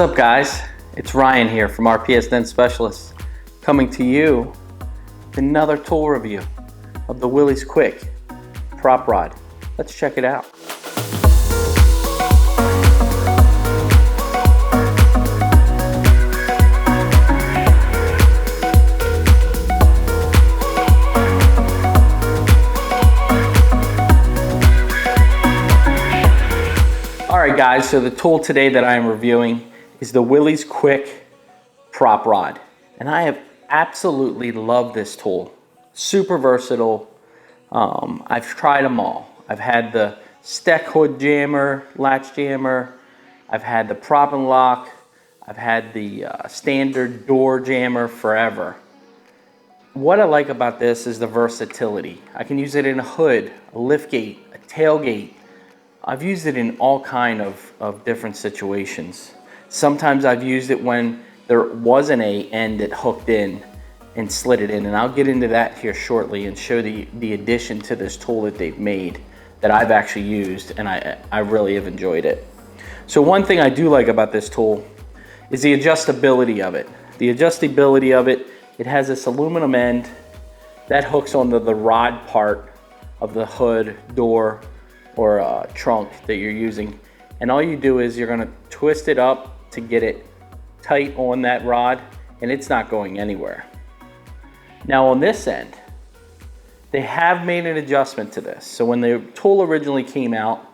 up, guys? It's Ryan here from RPS Dent Specialists, coming to you with another tool review of the Willeys Quick prop rod. Let's check it out. Alright guys, so the tool today that I am reviewing is the Willeys Quick prop rod. And I have absolutely loved this tool. Super versatile. I've tried them all. I've had the Steck hood jammer, latch jammer. I've had the prop and lock. I've had the standard door jammer forever. What I like about this is the versatility. I can use it in a hood, a liftgate, a tailgate. I've used it in all kind of different situations. Sometimes I've used it when there wasn't a end that hooked in and slid it in, and I'll get into that here shortly and show the addition to this tool that they've made that I've actually used, and I really have enjoyed it. So one thing I do like about this tool is the adjustability of it. The adjustability of it, it has this aluminum end that hooks onto the rod part of the hood, door, or trunk that you're using, and all you do is you're going to twist it up to get it tight on that rod, and it's not going anywhere. Now on this end, they have made an adjustment to this. So when the tool originally came out,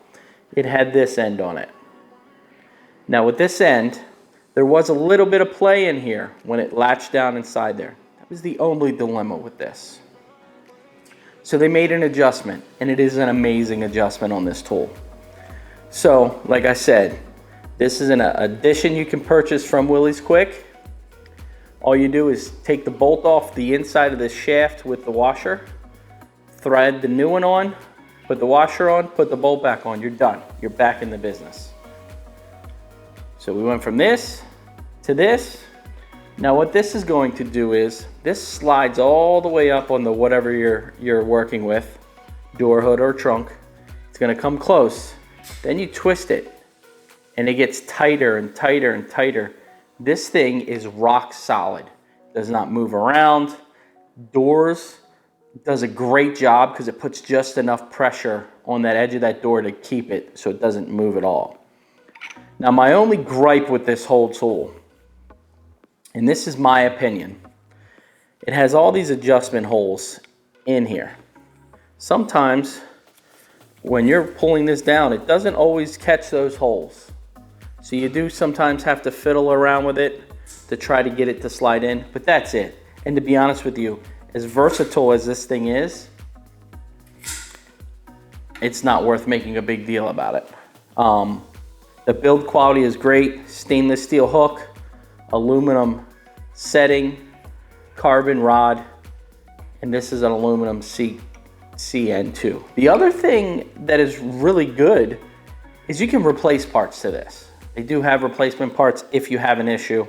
it had this end on it. Now with this end, there was a little bit of play in here when it latched down inside there. That was the only dilemma with this. So they made an adjustment, and it is an amazing adjustment on this tool. So, like I said, this is an addition you can purchase from Willeys Quick. All you do is take the bolt off the inside of this shaft with the washer, thread the new one on, put the washer on, put the bolt back on, you're done. You're back in the business. So we went from this to this. Now what this is going to do is, this slides all the way up on the whatever you're working with, door, hood, or trunk. It's gonna come close. Then you twist it, and it gets tighter and tighter and tighter. This thing is rock solid. Does not move around. Doors, does a great job because it puts just enough pressure on that edge of that door to keep it so it doesn't move at all. Now my only gripe with this whole tool, and this is my opinion, it has all these adjustment holes in here. Sometimes when you're pulling this down, it doesn't always catch those holes. So you do sometimes have to fiddle around with it to try to get it to slide in, but that's it. And to be honest with you, as versatile as this thing is, it's not worth making a big deal about it. The build quality is great. Stainless steel hook, aluminum setting, carbon rod, and this is an aluminum CN2. The other thing that is really good is you can replace parts to this. They do have replacement parts if you have an issue.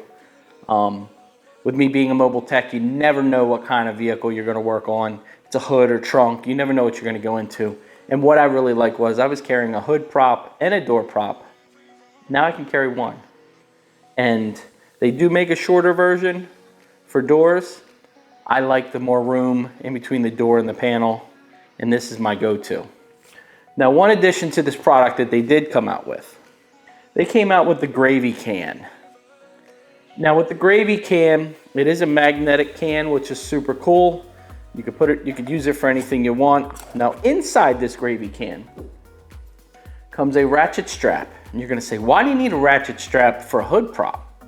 With me being a mobile tech, you never know what kind of vehicle you're gonna work on. It's a hood or trunk, you never know what you're gonna go into. And what I really liked was I was carrying a hood prop and a door prop. Now I can carry one. And they do make a shorter version for doors. I like the more room in between the door and the panel, and this is my go-to. Now one addition to this product that they did come out with, they came out with the gravy can. Now with the gravy can, it is a magnetic can, which is super cool. You could use it for anything you want. Now inside this gravy can comes a ratchet strap. And you're gonna say, why do you need a ratchet strap for a hood prop?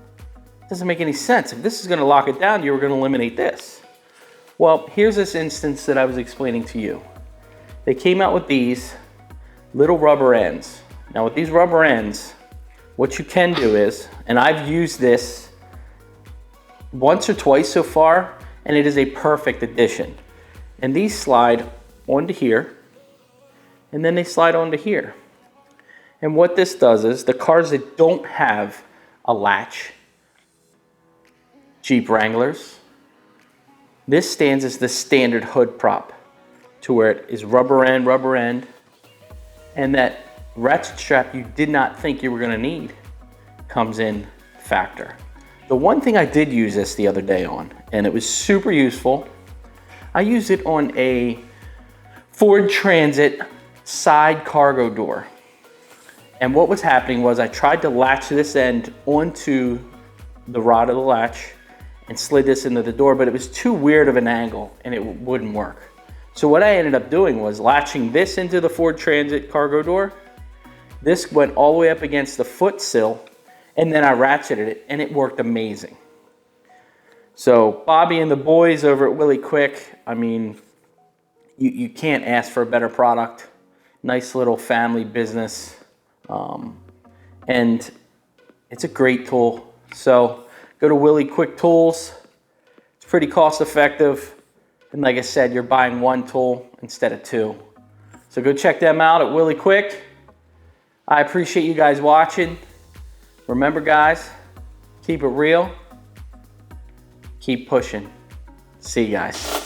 It doesn't make any sense. If this is gonna lock it down, you were gonna eliminate this. Well, here's this instance that I was explaining to you. They came out with these little rubber ends. Now with these rubber ends, what you can do is, and I've used this once or twice so far, and it is a perfect addition. And these slide onto here, and then they slide onto here. And what this does is, the cars that don't have a latch, Jeep Wranglers, this stands as the standard hood prop to where it is rubber end, and that ratchet strap you did not think you were gonna need comes in factor. The one thing I did use this the other day on, and it was super useful, I used it on a Ford Transit side cargo door. And what was happening was I tried to latch this end onto the rod of the latch and slid this into the door, but it was too weird of an angle and it wouldn't work. So what I ended up doing was latching this into the Ford Transit cargo door. This went all the way up against the foot sill, and then I ratcheted it, and it worked amazing. So Bobby and the boys over at Willie Quick, I mean, you can't ask for a better product. Nice little family business, and it's a great tool. So go to Willie Quick Tools. It's pretty cost effective. And like I said, you're buying one tool instead of two. So go check them out at Willie Quick. I appreciate you guys watching. Remember guys, keep it real, keep pushing. See you guys.